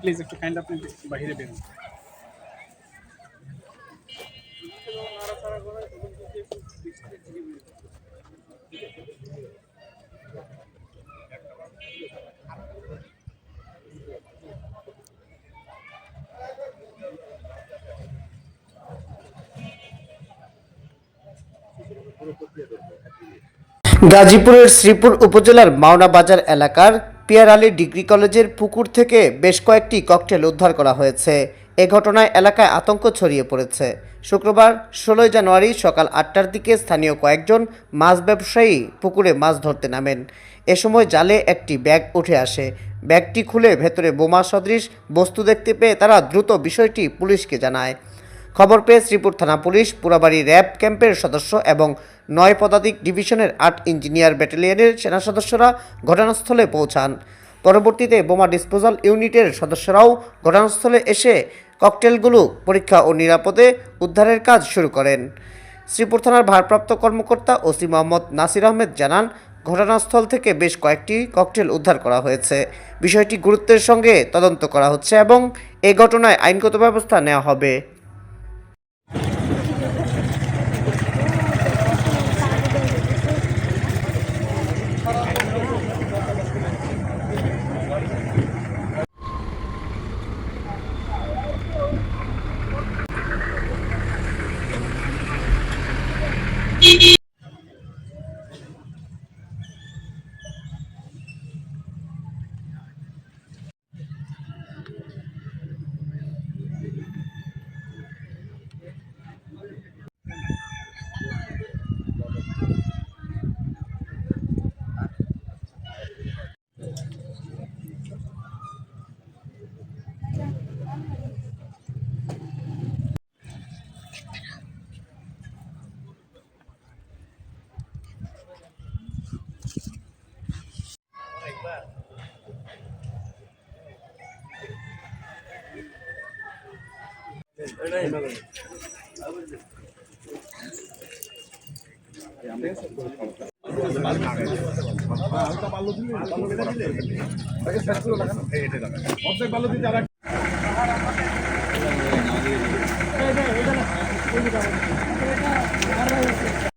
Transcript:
Please একটু kind আপনি বাইরে বেরোন। গাজীপুরের শ্রীপুর উপজেলার মাওনা বাজার এলাকার পিয়ার আলী ডিগ্রি কলেজের পুকুর থেকে বেশ কয়েকটি ককটেল উদ্ধার করা হয়েছে। এ ঘটনায় এলাকায় আতঙ্ক ছড়িয়ে পড়েছে। শুক্রবার 16 জানুয়ারি সকাল 8টার দিকে স্থানীয় কয়েকজন মাছ ব্যবসায়ী পুকুরে মাছ ধরতে নামেন। এ সময় জালে একটি ব্যাগ উঠে আসে। ব্যাগটি খুলে ভেতরে বোমা সদৃশ বস্তু দেখতে পেয়ে তারা দ্রুত বিষয়টি পুলিশকে জানায়। খবর পেয়ে শ্রীপুর থানা পুলিশ, পুরাবাড়ি র্যাব ক্যাম্পের সদস্য এবং 9 পদাতিক ডিভিশনের 8 ইঞ্জিনিয়ার ব্যাটালিয়নের সেনা সদস্যরা ঘটনাস্থলে পৌঁছান। পরবর্তীতে বোমা ডিসপোজাল ইউনিটের সদস্যরাও ঘটনাস্থলে এসে ককটেলগুলো পরীক্ষা ও নিরাপদে উদ্ধারের কাজ শুরু করেন। শ্রীপুর থানার ভারপ্রাপ্ত কর্মকর্তা ওসি মোহাম্মদ নাসির আহমেদ জানান, ঘটনাস্থল থেকে বেশ কয়েকটি ককটেল উদ্ধার করা হয়েছে। বিষয়টি গুরুত্বের সঙ্গে তদন্ত করা হচ্ছে এবং এ ঘটনায় আইনগত ব্যবস্থা নেওয়া হবে।